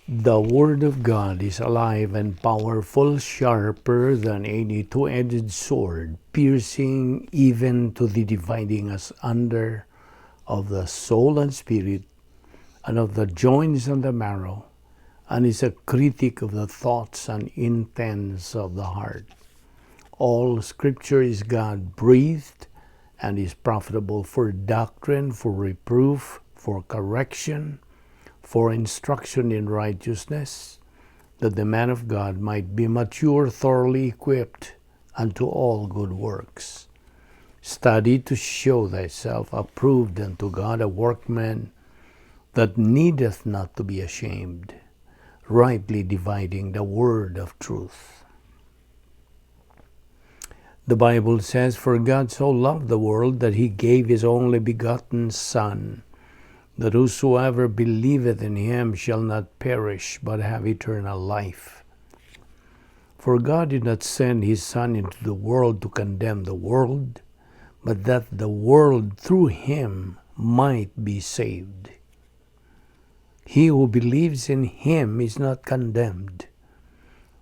The Word of God is alive and powerful, sharper than any two-edged sword, piercing even to the dividing asunder of the soul and spirit, and of the joints and the marrow, and is a critic of the thoughts and intents of the heart. All Scripture is God-breathed and is profitable for doctrine, for reproof, for correction, for instruction in righteousness, that the man of God might be mature, thoroughly equipped unto all good works. Study to show thyself approved unto God, a workman that needeth not to be ashamed, rightly dividing the word of truth. The Bible says, "For God so loved the world that he gave his only begotten Son, that whosoever believeth in him shall not perish, but have eternal life. For God did not send his Son into the world to condemn the world, but that the world through him might be saved. He who believes in him is not condemned,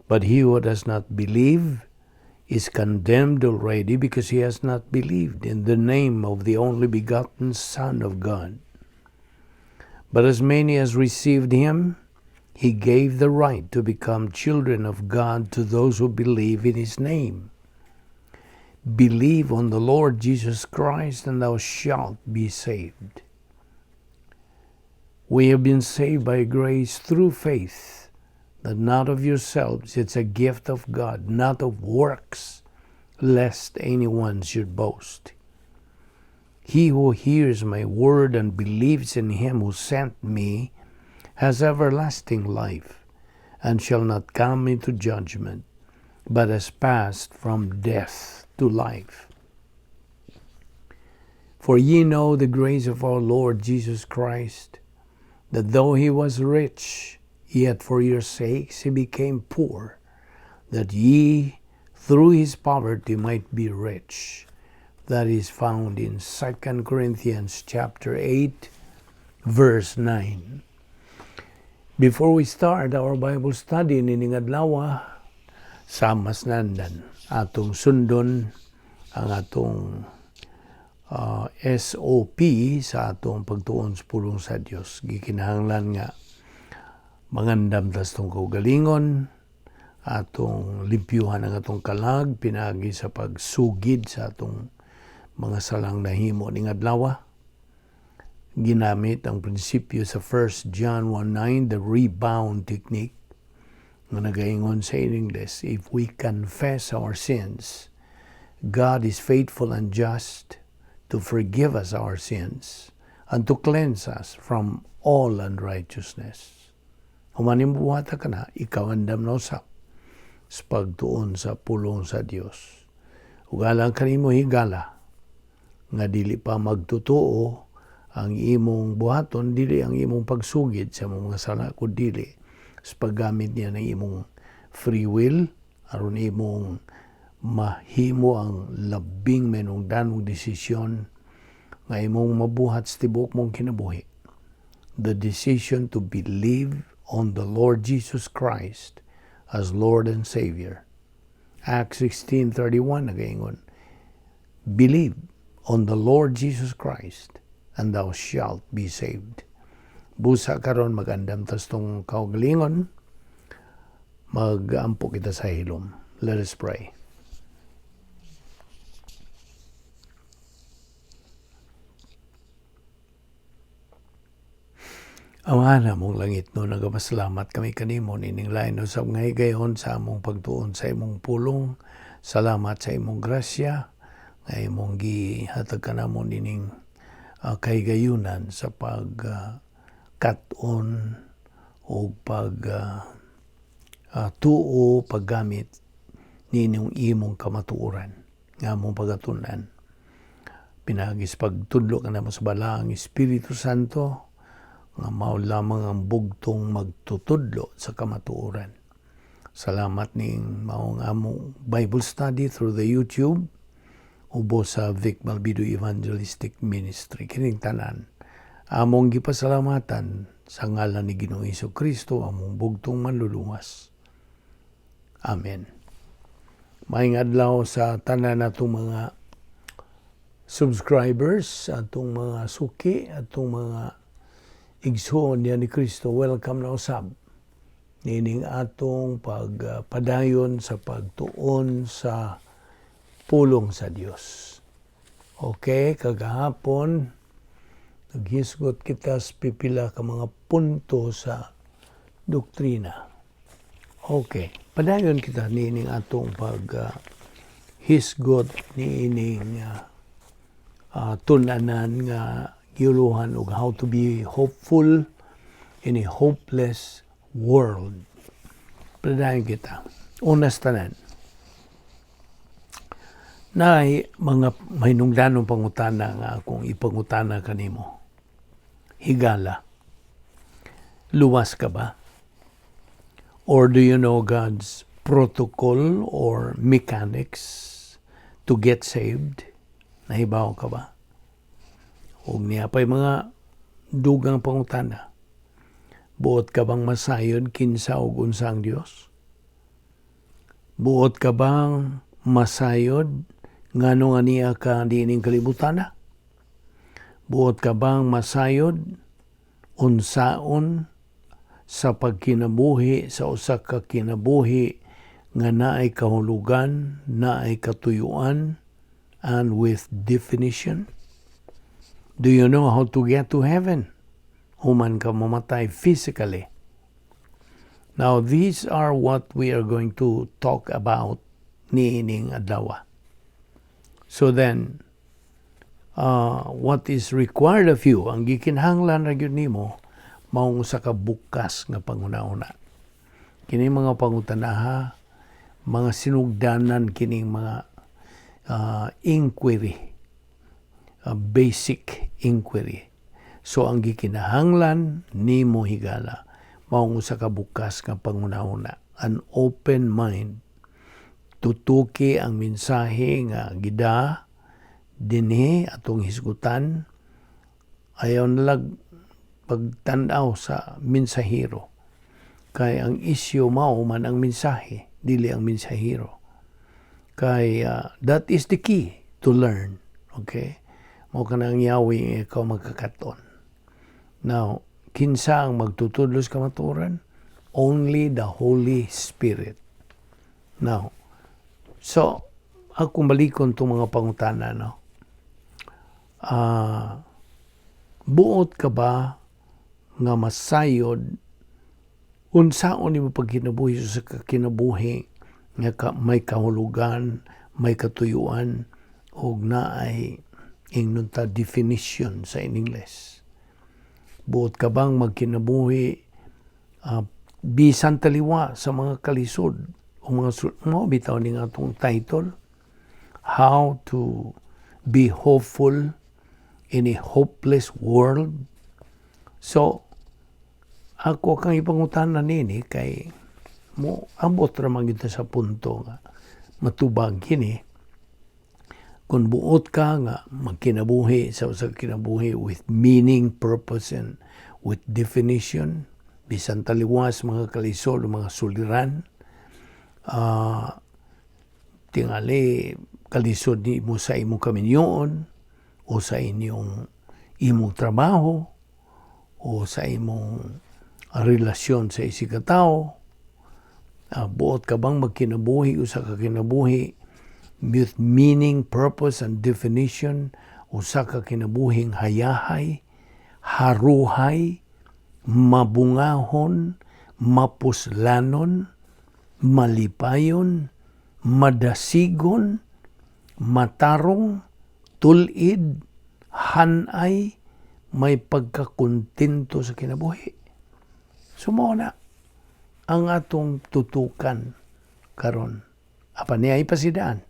but he who does not believe is condemned already, because he has not believed in the name of the only begotten Son of God. But as many as received him, he gave the right to become children of God to those who believe in his name. Believe on the Lord Jesus Christ, and thou shalt be saved." We have been saved by grace through faith, that not of yourselves, it's a gift of God, not of works, lest anyone should boast. He who hears my word and believes in him who sent me has everlasting life, and shall not come into judgment, but has passed from death to life. For ye know the grace of our Lord Jesus Christ, that though he was rich, yet for your sakes he became poor, that ye through his poverty might be rich. That is found in 2 Corinthians chapter 8, verse 9. Before we start our Bible study nining adlaw, samas nandan atong sundon ang atong SOP sa atong pagtuon sa pulong sa Dios. Gikinahanglan nga mangandam tas tong kaugalingon, atong limpyuhan ang atong kalag pinagi sa pagsugid sa atong mga salang nahimo ning adlaw. Ginamit ang prinsipyo sa 1 John 1:9, the rebound technique, nga nagaingon sa English, if we confess our sins, God is faithful and just to forgive us our sins and to cleanse us from all unrighteousness. Humanin buhata ka na, ikaw andam na usap sa pagtuon sa pulong sa Dios. Ugalang kanimo higala, nga dili pa magtutuo ang imong buhaton, dili ang imong pagsugid sa mga sala, kung dili sa paggamit niya ng imong free will, aron imong mahimo ang labing menungdanong desisyon nga imong mabuhat sa tibuok mong kinabuhi. The decision to believe on the Lord Jesus Christ as Lord and Savior. Acts 16:31 nagaingon, believe on the Lord Jesus Christ, and thou shalt be saved. Busa karon magandam tas tong kaugalingon, mag-ampo kita sa hilom. Let us pray. Ama na mong langit no, nagapasalamat kami kanimo nining lain usab nga higayon sa among pagtuon sa imong pulong. Salamat sa imong grasya nga imong gihatag kanamon nining kahigayunan sa pag-kat-on o tuo paggamit nining imong kamatuoran nga among pagatunan. Pinagis pagtudlo ka namo sa balaang Espiritu Santo nga mao lamang ang bugtong magtutudlo sa kamatuoran. Salamat ning maong among Bible study through the YouTube ubo sa Balbido Evangelistic Ministry. Kining tanan among gipasalamatan sa ngalan ni Ginoong Hesukristo among bugtong manluluwas. Amen. Maayong adlaw sa tanan natong mga subscribers, atong mga suki, atong mga igsoon niya ni Kristo. Welcome na usab nining atong pagpadayon sa pagtuon sa pulong sa Dios. Okay, kagahapon naghisgot kita sa pipila ka mga punto sa doktrina. Okay, padayon kita nining atong hisgot nining tunanan nga giuluhan og how to be hopeful in a hopeless world. Padayon kita. Unas tanan. Naay mga mahinungdanong pangutana nga akong ipangutana kanimo. Higala. Luwas ka ba? Or do you know God's protocol or mechanics to get saved? Nahibaw ka ba? O niya pa'y mga dugang pangutana. Buot ka bang masayod kinsa og unsang Dios? Buot ka bang masayod ngano nga niya ka diining kalibutan? Buot ka bang masayod unsaon sa pagkinabuhi sa usa ka kinabuhi nga naay kahulugan, naay katuyuan, and with definition? Do you know how to get to heaven? Human ka mamatay physically. Now, these are what we are going to talk about niining adlaw. So then, what is required of you, ang gikinahanglan ra gyud nimo, maong usa ka bukas nga panguna-una. Kini mga pangutanaha, mga sinugdanan kining mga inquiry, basic inquiry. So ang gikinahanglan nimo higala maong usa ka bukas nga panguna-una, an open mind, tutuki ang mensahe nga gida dinhi atong hisgutan, ayaw nalag pagtanaw sa mensahero. Kay ang isyu mao man ang mensahe, dili ang mensahero. Kay that is the key to learn. Okay? Mao kanang yawi ikaw magkakaton. Now, kinsa ang magtutudlos kamaturan? Only the Holy Spirit. Now, so, akong balikon itong mga pangutana, no? Buot ka ba nga masayod unsaon nimo pagkinabuhi sa kinabuhi nga may kahulugan, may katuyuan, og naay ingnon ta definition sa in English? Buot ka bang magkinabuhi bisan taliwa sa mga kalisod o mga bitaw ning atong title, How to be Hopeful in a Hopeless World. So ako kang ipangutan na nini kay mo ambot ra man gyud sa punto nga matubag kini kung buot ka nga magkinabuhi sa usa ka kinabuhi with meaning, purpose, and with definition, bisan taliwas mga kalisod, mga suliran, tingali kalisod ni mo sa imong kaminyoon, o sa imong trabaho, o sa imong relasyon sa isikataw, buot ka bang magkinabuhi, usa ka kinabuhi with meaning, purpose, and definition, usa ka kinabuhing hayahay, haruhay, mabungahon, mapuslanon, malipayon, madasigon, matarong, tulid, hanay, may pagkakontento sa kinabuhi. Sumo na ang atong tutukan karon. Apa niya ipasidaan?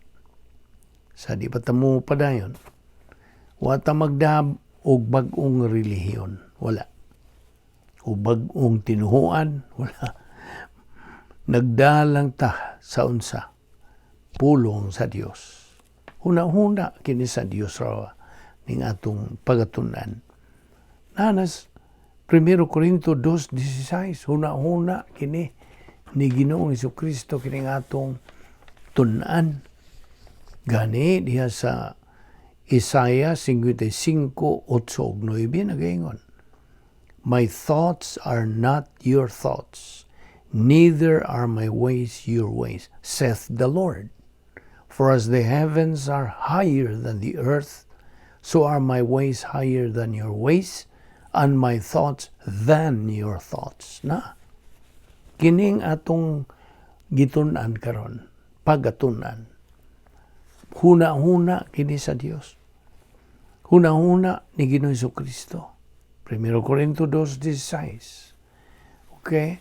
Sa di pa tamo padayon. Wata magdahab og bag-ong relihiyon. Wala. O bag-ong tinuhuan. Wala. Nagdalang ta sa unsa. Pulong sa Dios. Una-una kini sa Dios raw ning atong pagatunan. Nanas 1 Corinto 2:16 huna-huna kini ni Ginoong Jesucristo kini atong tun-an. Gani diha sa Isaiah 55:8-9 nagaingon, My thoughts are not your thoughts, neither are my ways your ways, saith the Lord. For as the heavens are higher than the earth, so are my ways higher than your ways, and my thoughts than your thoughts. Na, kining atong gitun-an karon, pagatun-an. Huna-huna kini sa Dios. Huna-huna ni Ginoong Jesucristo. 1 Corinto 2:16. Okay?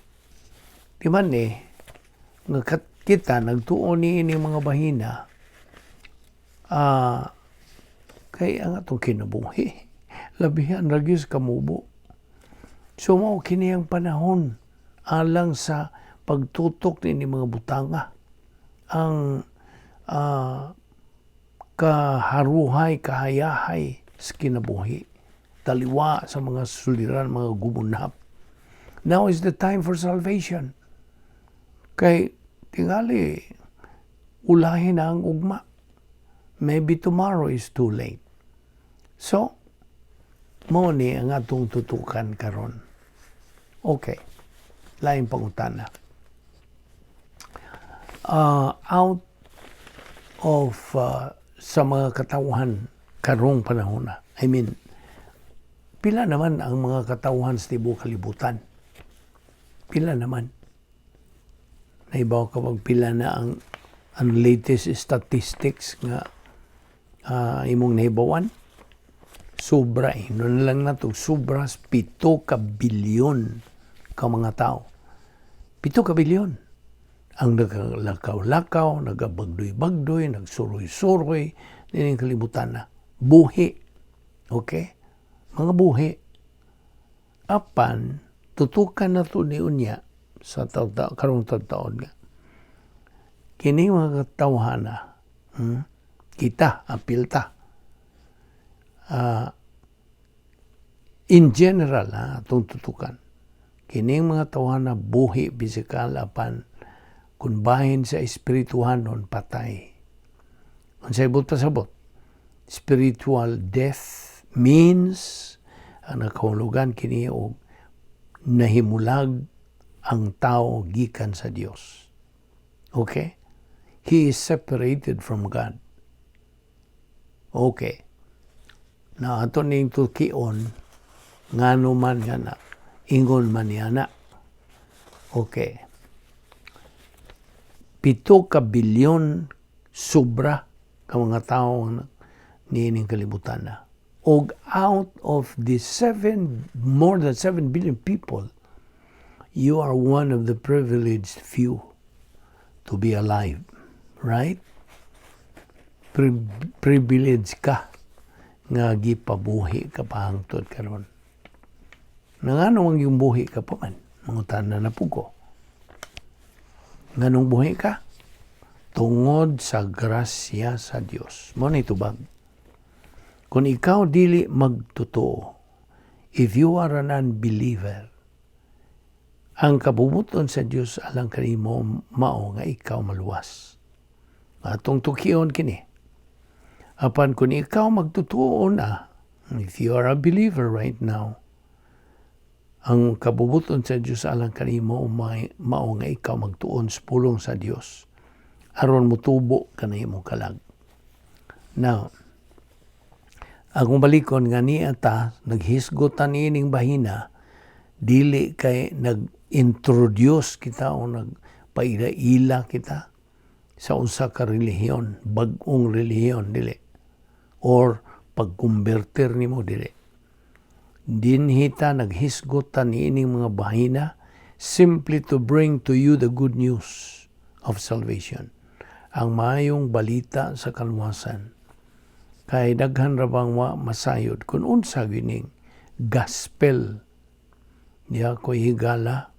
Di man nga kita nagtuon ni ini mga bahina, kay ang atong kinabuhi. Labihan ragyos kamubo. So mao kini ang panahon alang sa pagtutok ni mga butanga. Ang kaharuhay, kahayahay sa kinabuhi. Taliwa sa mga suliran, mga gumunhap. Now is the time for salvation. Kay tingali, ulahin na ang ugma. Maybe tomorrow is too late. So, mo ni ang atong tutukan karon. Okay. Lain pangutana. Out of sa mga katawhan karong panahon na. I mean, pila naman ang mga katawhan sa tibuok kalibutan? Pila naman? Naibaw ka pag pila na ang latest statistics nga imong nahibawan? Sobra Noon lang na to, sobra 7 ka bilyon ka mga tao. 7 ka bilyon. Ang naglakaw-lakaw, nagabagdoy-bagdoy, nagsuroy-suroy, nining kalibutan na. Buhi. Okay? Mga buhi. Apan, tutukan na to ni unya sa karong taon nga. Kini mga katawhana, kita, apilta. In general, itong tutukan. Kini mga tawhana, buhi, pisikal, apan, kung bahin sa espirituhan nun, patay. Kung sabot pasabot, spiritual death means ang nakahulugan kini og nahimulag ang tao gikan sa Dios. Okay? He is separated from God. Okay. Na ato ning tukion ngano man yana, ingon man yana. Okay. 7 ka bilyon sobra ka mga tao niining kalibutan na. Og out of the more than 7 billion people, you are one of the privileged few to be alive. Right? Privileged ka nga gipabuhi ka pahangtod karon. Nangano ang yung buhi ka pa man? Mangutan na pugo. Nganong buhi ka? Tungod sa grasya sa Dios. Mo na itubag. Kung ikaw dili magtotoo, if you are an unbeliever, ang kabubuton sa Dios alang kanimo mao nga ikaw maluwas. Atong tukion kini. Apan kung ikaw magtotoo na, if you are a believer right now, ang kabubuton sa Dios alang kanimo mao nga ikaw magtuon sa pulong sa Dios aron mutubo kanimo kalag. Now, akong balikon nga niya ta naghisgotan ining bahina, dili kay nag-introduce kita o nagpaila-ila kita sa unsa ka relihiyon, bag-ong relihiyon dili, or pagkumberter nimo dili. Dinhita naghisgotan ining mga bahina simply to bring to you the good news of salvation. Ang maayong balita sa kaluwasan. Kay daghan ra bang masayod kung unsa gining gospel. Diya ko higala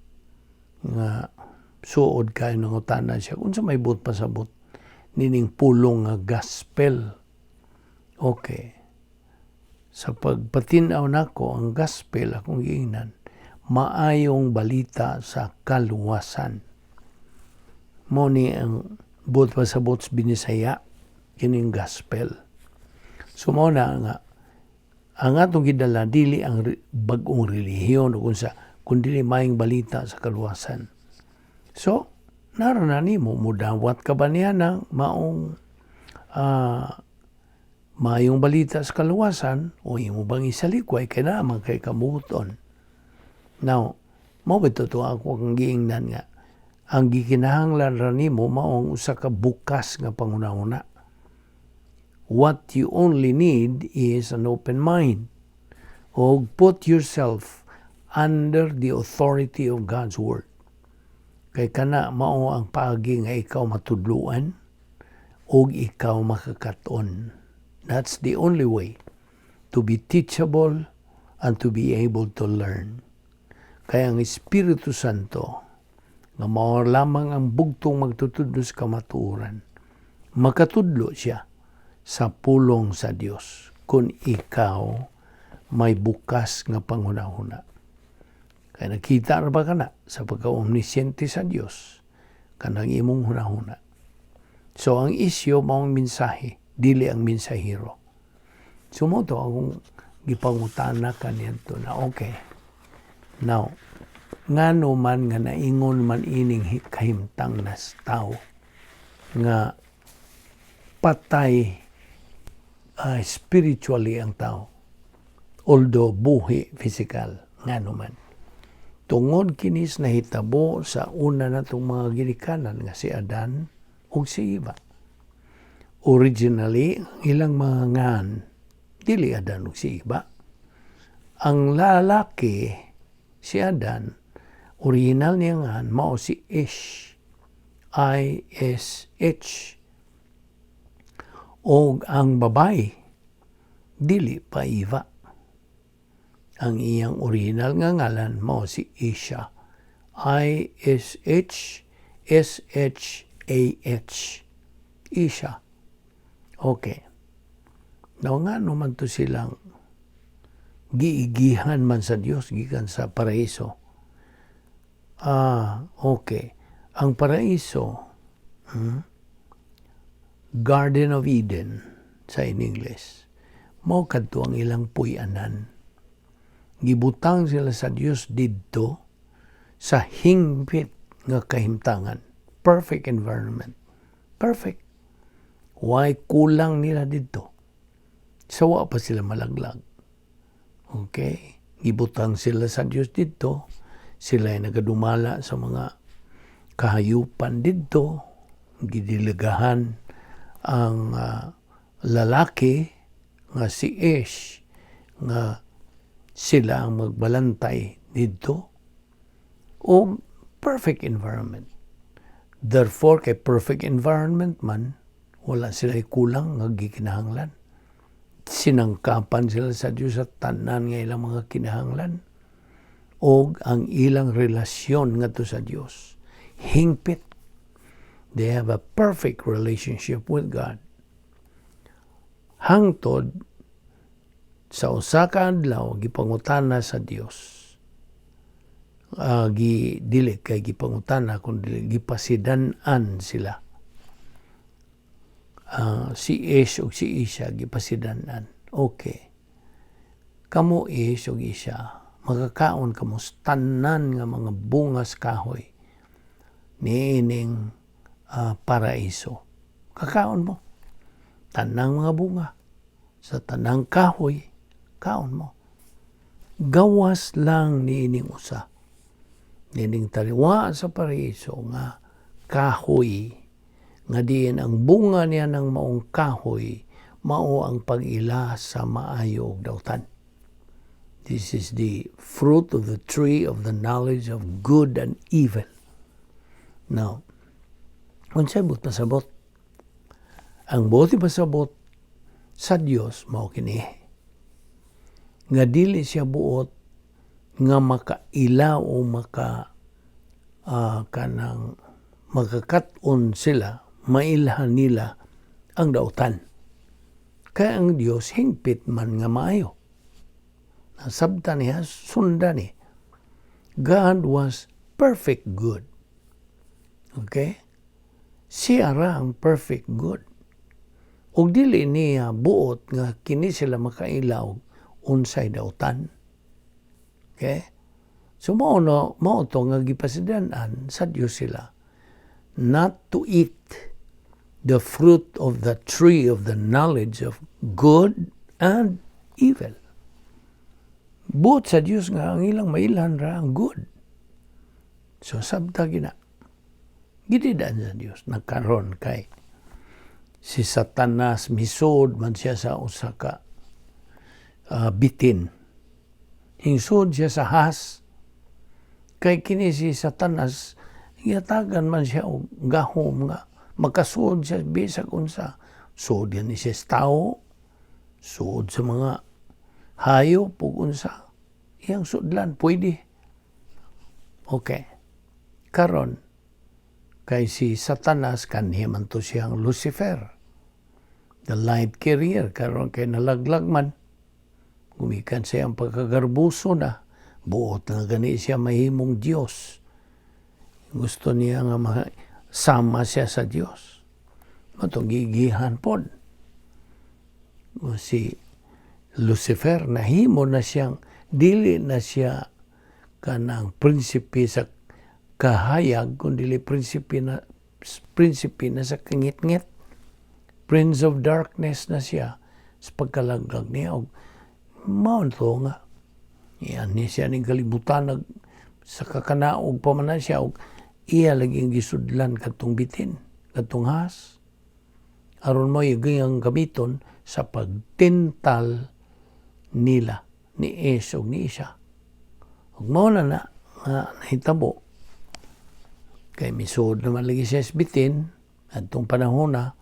nga suod kay nangutana siya unsa may but pasabot nining pulong nga gospel. Okay. Sa pagpatinaw nako ang gospel akong giingnan, maayong balita sa kaluwasan. Mo ni ang buot pasabot binisaya kining gospel. So mo na nga ang atong gidala dili ang bag-ong relihiyon o kundi maayong balita sa kaluwasan. So narana nimo mudawat ka ba niya ng maong maayong balita sa kaluwasan o imo bang isalikway kay naman kay kamuton. Now, mo ba ito ako ang giingnan nga ang gikinahanglan ra nimo maong usa ka bukas nga panghuna-huna. What you only need is an open mind. O put yourself under the authority of God's Word. Kay kana mao ang paagi nga ikaw matudluan o ikaw makakaton. That's the only way to be teachable and to be able to learn. Kaya ang Espiritu Santo nga mao lamang ang bugtong magtutudlo sa kamatuoran. Makatudlo siya sa pulong sa Dios kung ikaw may bukas nga panghuna-huna. Kaya nakita ra ba kana sa pagka-omnisyente sa Dios kanang imong hunahuna. So ang isyu maong mensahe, dili ang mensahero. So mo to akong gipangutana kaniadto na okay. Now, ngano man nga naingon man ining kahimtang nas tao nga patay spiritually ang tao, although buhi physical, ngano man. Tungod kinis nahitabo sa una natong mga ginikanan nga si Adan ug si Eva. Originally, ang ilang mga ngan, dili Adan ug si Eva. Ang lalaki, si Adan, original niya ngan, mao si Ish. I-S-H. O ang babae, dili pa Eva. Ang iyang original nga ngalan, mao si Isha. I-S-H-S-H-A-H. Isha. Okay. Now nga naman to silang giigihan man sa Dios gikan sa paraiso. Okay. Ang paraiso, Garden of Eden sa in English, mao kadto ang ilang puy-anan. Gibutang sila sa Dios didto sa hingpit nga kahimtangan. Perfect environment. Perfect. Why kulang nila didto? Sawa pa sila malaglag. Okay? Gibutang sila sa Dios didto. Sila ay nagadumala sa mga kahayupan didto. Gidilagahan ang lalaki nga si Ish nga sila ang magbalantay didto o perfect environment. Therefore, kay perfect environment man, wala sila kulang nga gikinahanglan. Sinangkapan sila sa Diyos sa tanan nga ilang mga kinahanglan o ang ilang relasyon nga to sa Diyos. Hingpit. They have a perfect relationship with God. Hangtod sa usa ka adlaw gipangutana sa Dios. Dili kay gipangutana kundi gipasidan-an sila. Si Ish ug si Isha gipasidan-an. Okay. Kamo Ish ug Isha, magkakaon kamo tanan nga mga bungas kahoy niining paraiso. Kakaon mo. Tanang mga bunga. Sa tanang kahoy, kaon mo. Gawas lang niining usa. Niining taliwa sa paraiso nga kahoy. Nga diin ang bunga niya ng maong kahoy, mao ang pag-ila sa maayo ug dawtan. This is the fruit of the tree of the knowledge of good and evil. Now, unsay buot pasabot? Ang buot pasabot sa Dios mao kini. Nga dili siya buot nga makaila o kanang magkakat-on sila, mailhan nila ang dautan. Kaya ang Dios hingpit man nga maayo. Nasabta niya, sundan ni. God was perfect good. Okay? Siya ra ang perfect good. Ug dili niya buot nga kini sila makailaw unsay dautan. Okay? So mao to nga gipasidan-an sa Dios sila not to eat the fruit of the tree of the knowledge of good and evil. Buot sa Dios nga ang ilang mailan ra ang good. So sabta gina. Gididaan sa Dios nagkaron kay si Satanas misod man siya sa usa ka bitin. Hingsod siya sa has. Kay kini si Satanas yatagan man siya og gahom nga makasuod siya bisag unsa. Suod yan siya sa tao, suod sa mga hayop ug unsa. Iyang sudlan pwede. Okay. Karon kay si Satanas kanhi man to siyang Lucifer, the light carrier. Karon kay nalaglag man, gumikan siya ang pagkagarbuso na, buot na gani siya mahimong Diyos. Gusto niya nga sama siya sa Diyos. Matong gigihan pod. Si Lucifer, nahimo na siyang, dili na siya kanang prinsipe sa kahayag, kundi prinsipe na sa kangit-ngit. Prince of darkness na siya sa pagkalaglag niya. Maon to nga. Yan ni siya ning kalibutan sa kakanaog pa man na siya. Iya laging gisudlan katong bitin, katong has. Aron mo yung gamiton sa pagtintal nila ni Es o ni Isa. Ug mao na nga nahitabo. Kay misud naman lagi siya sa bitin, at itong panahon na,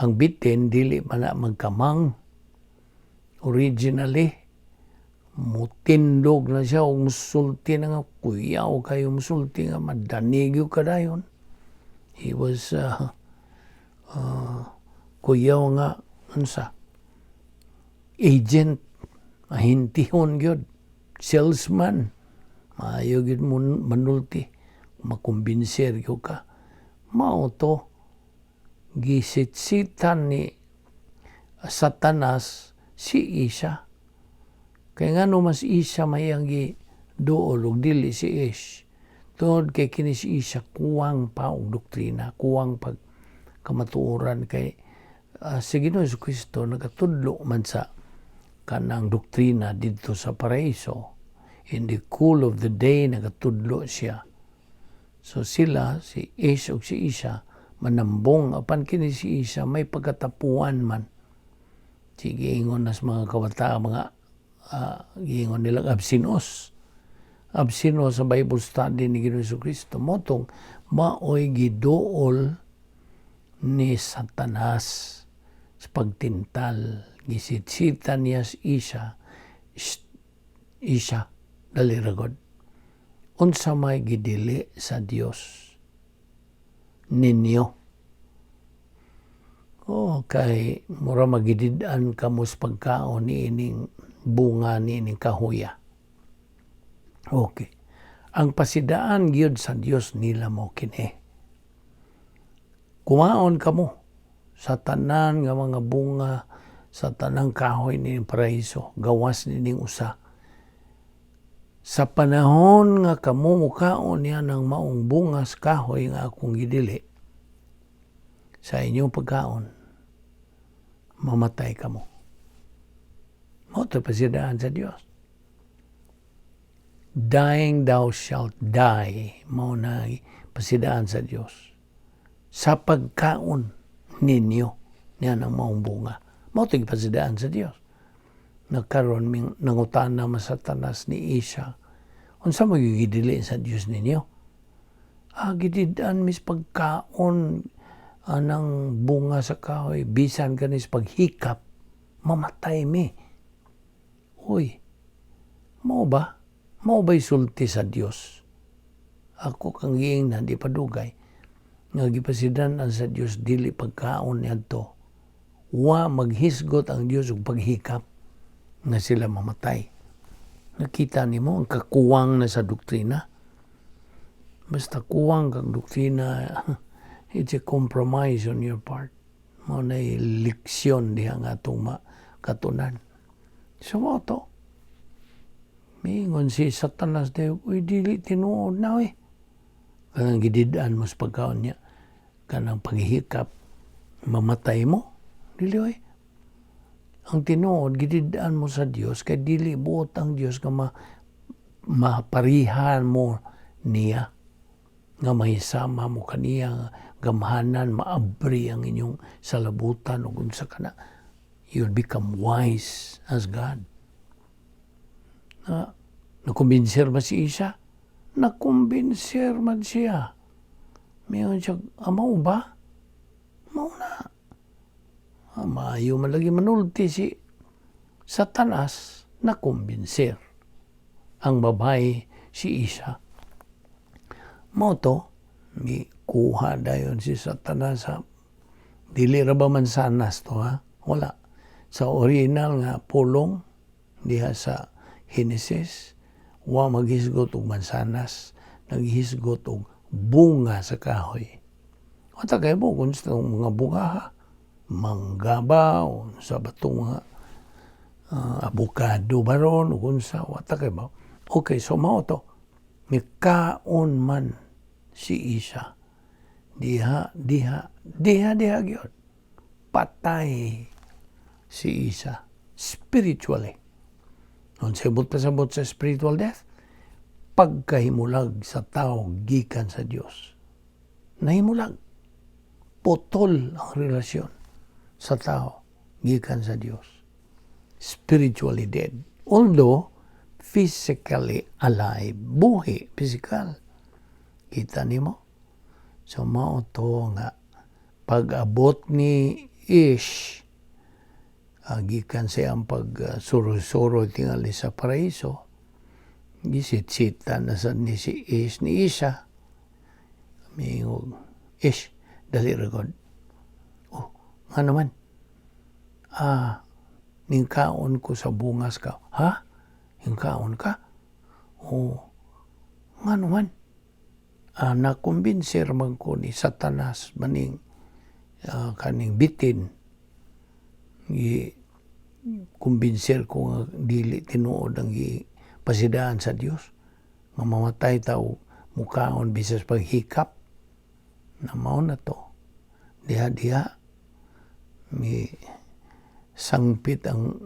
ang bitin dili man na magkamang. Originally, mutindog na siya o musulti na nga, kuyaw kayo musulti nga, madanigyo ka dayon. He was kuyaw nga, unsa, agent, mahintihon gyud, salesman, maayo gyud manulti, makumbinser gyud ka. Mao to, gisitsitan ni Satanas si Isa. Kaya nga no mas Isa mayang giduol ug dili si Es. Tungod kay kini si Isa kuwang pa og doktrina, kuwang pag kamatuoran kay si Ginoo Jesucristo nagatudlo man sa kanang doktrina didto sa paraiso. In the cool of the day nagatudlo siya. So sila, si Es ug si Isa, manambong apan kini si Isa may pagkatapuan man. Sige ingon nas mga kabata, mga giingon nilang absinos. Absinos sa Bible study ni Ginoo Jesucristo. Motong maoy giduol ni Satanas sa pagtintal. Gisitsitan niya si Isa, daliragod. Unsa may gidili sa Dios ninyo. Kay mura magidid-an kamos pagkaon ni ining bunga ni ining kahuya. Okay. Ang pasidaan gyud sa Dios nila mo kini. Kumaon kamo sa tanan nga mga bunga, sa tanang kahoy ni paraiso, gawas nining usa. Sa panahon nga kamo mukaon niya ng maong bungas kahoy nga akong gidili, sa inyong pagkaon, mamatay kamo. Mao to pasidaan sa Dios. Dying thou shalt die. Mao na pasidaan sa Dios. Sa pagkaon ninyo niya ng maong bunga. Mao to pasidaan sa Dios. Nagkaroon nangutana man Satanas ni Isa, unsa magigidili sa Dios ninyo? Gidid-an mis pagkaon anang bunga sa kahoy, bisan kanis paghikap, mamatay mi. Uy, mao ba? Mao ba'y sulti sa Dios? Ako kang giingnan, di padugay, nga gipasidan sa Dios dili pagkaon niadto. Wa maghisgot ang Dios og paghikap nga sila mamatay. Nakita nimo ang kakuwang na sa doktrina. Basta kuwang kang doktrina, it's a compromise on your part. Mo na leksyon diha nga atong makatunan. So mo to. Mingon si Satanas dayo, uy dili tinuod na eh. Kanang gididaan mo sa pagkaon niya. Kanang paghihikap, mamatay mo. Dili eh. Ang tinuod, gididaan mo sa Dios, kay dili buot ang Dios nga maparihan mo niya. Nga mahisama mo kaniya, gamhanan, maabri ang inyong salabutan o unsa kana. You'll become wise as God. Nakumbinser ba si Isa? Nakumbinser man siya. Mayon siya, amaw ba? Amaw na. Maayo man lagi manulti si Satanas, nakumbinser. Ang babae si Isa. Moto, may kuha dayon si Satanas sa dili ra ba mansanas to ha? Wala. Sa original nga pulong diha sa Genesis, wa maghisgot og mansanas, naghisgot og bunga sa kahoy. O tagay mo kung sa mga bunga ha? Mangga o sa batong mga abukado baron o kung sa wata kay ba? Okay, so mao to. May kaon man si Isa. Diha gyud. Patay si Isa spiritually. Kung sabot sa spiritual death, pagkahimulag sa tao gikan sa Dios. Nahimulag. Putol ang relasyon sa tao gikan sa Dios. Spiritually dead. Although physically alive, buhi, physical. Kita nimo? So mao to nga pag-abot ni Ish, gikan siya ang pag-suro-suro tingali sa paraiso, gisit-sita na sa ni si Ish ni Isa. Mingog, Ish, dali ragod. Oh, nga naman. Ningkaon ko sa bungas ka. Ha? Ningkaon ka? Oh, nga naman. Nakumbinser man ko ni Satanas maning kaning bitin. Kumbinser ko nga dili tinuod ang pasidaan sa Dios. Mamamatay tao mukaon bisas paghikap. Na mao na to. Diha mi sangpit ang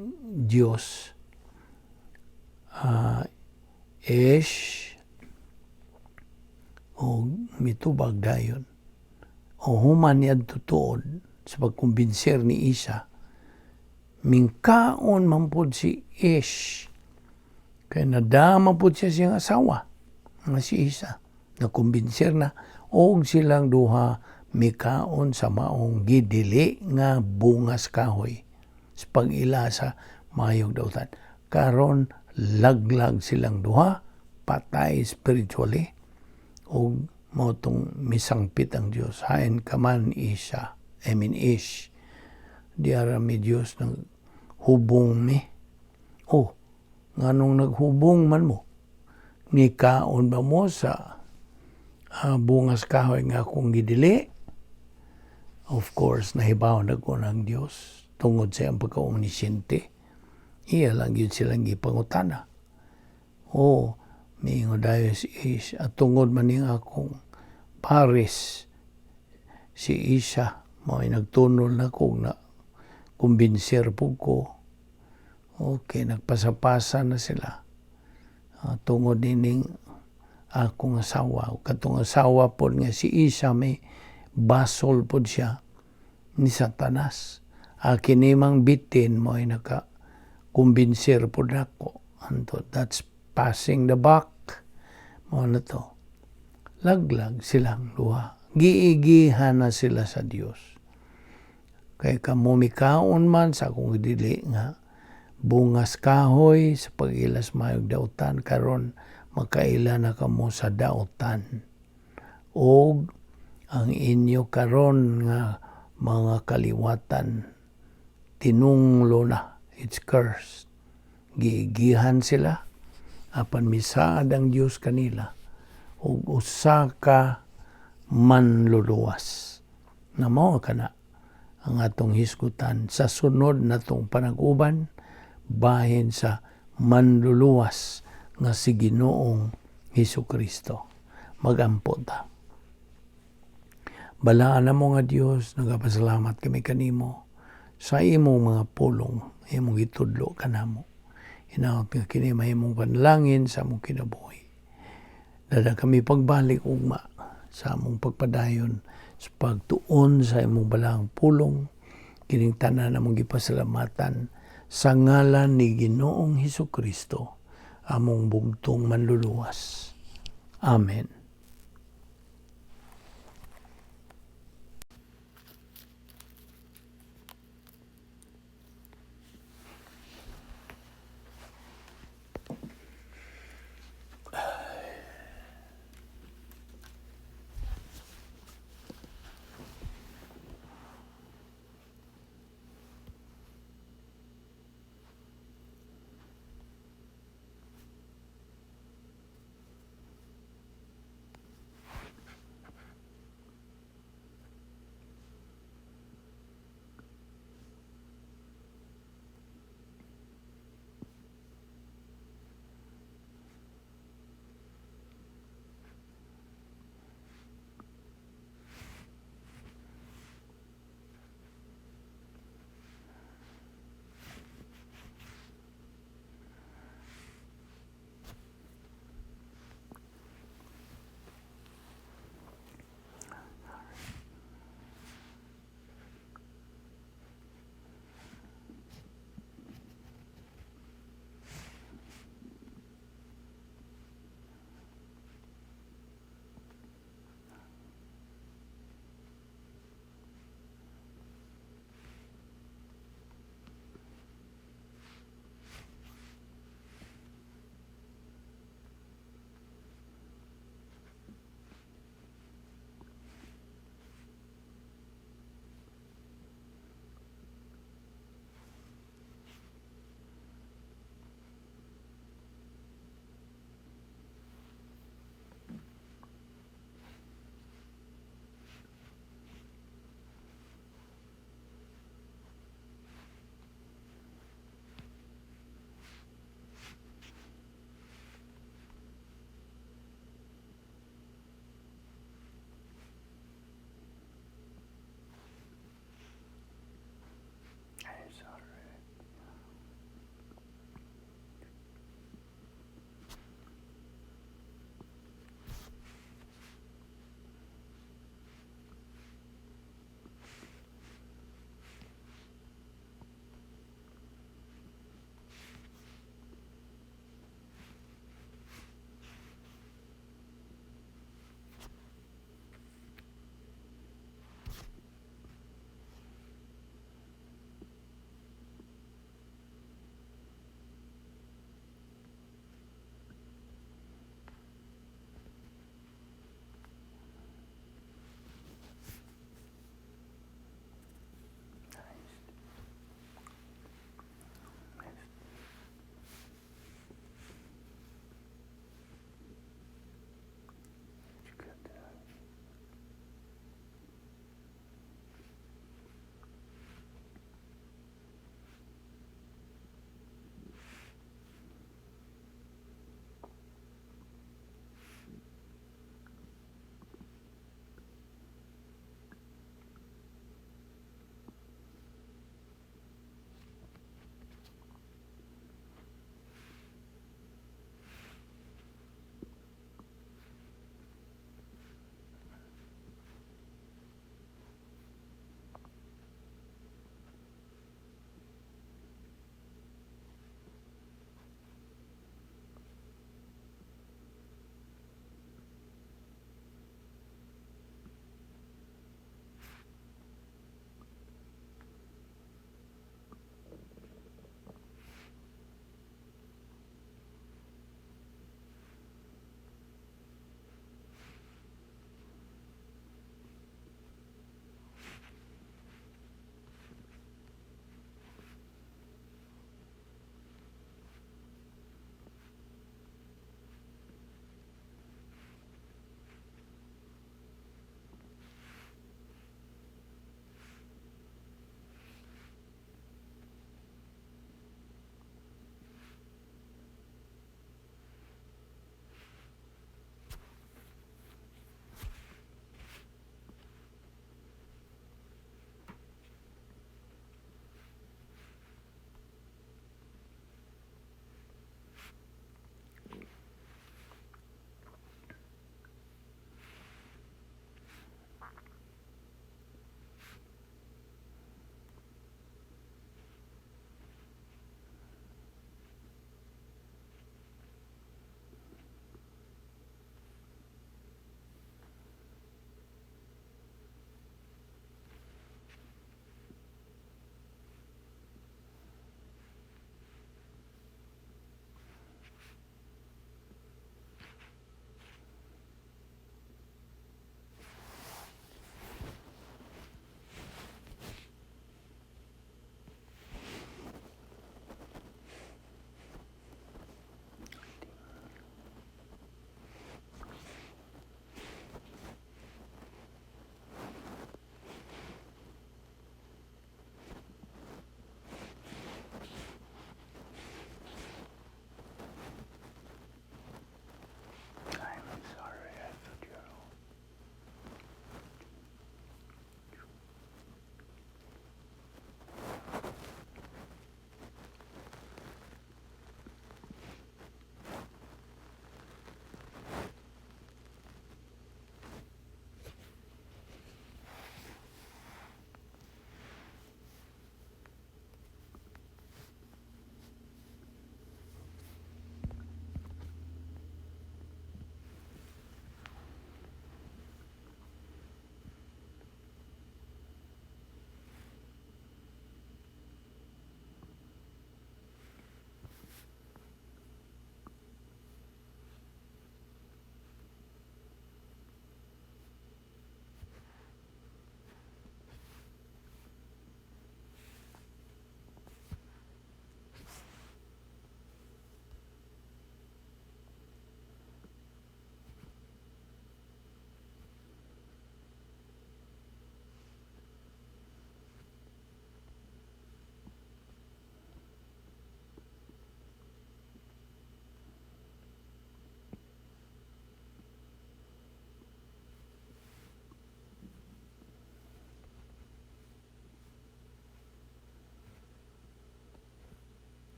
Dios. Ish o mitubag dayon. O human niya tutuod sa pagkumbinser ni Isa. Mingkaon man pod si Ish. Kaya nadama pod siya siyang asawa. Nga si Isa. Nakumbinser na. Og silang duha mikaon sa maong gidili nga bungas kahoy. Sa pag-ila sa mayog dautan. Karon laglag silang duha. Patay spiritually. O mo tong misangpit ang Diyos. Hain ka man Isa. Ish. Diara mi Diyos ng hubong mi. Oh, nganong naghubong man mo? Nikaon ba mo sa bungas kahoy nga kung gidili? Of course, nahibaw na ko ng Diyos. Tungod sa ang pagka-omnisciente. Iya lang yun silang gipangutana. Oh, miingo dayo si Ish. At tungod man yung akong pares si Isa. Mo'y nagtunol na kung na kumbinser po ko. Okay, nagpasapasa na sila. Tungod dining akong asawa. Katong asawa po nga si Isa may basol po siya ni Satanas. Kinimang bitin mo ay nakakumbinser po na ko. That's passing the buck. Mo na to. Laglag silang duha. Giigihan na sila sa Dios. Kaya kamumikaon man sa akong dili nga bungas kahoy sa pag-ilas mayog dautan karon makaila na kamo sa dautan. Og ang inyo karon nga mga kaliwatan tinunglo na, it's cursed. Gigihan sila apan misaad ang Dios kanila ug usa ka manluluwas. Na mao kana ang atong hisgutan sa sunod natong panag-uban bahin sa manluluwas nga si Ginoong Hesukristo. Magampo ta. Balaan na mo nga Dios, nagapasalamat kami kanimo sa imong mga pulong, imong itudlo kanamo. Hinaot nga kini mahimong panalangin sa among kinabuhi. Dada kami pagbalik ugma sa among pagpadayon sa pagtuon sa imong balang pulong, kining tanan among gipasalamatan sa ngalan ni Ginoong Hesukristo, among bugtong manluluwas. Amen.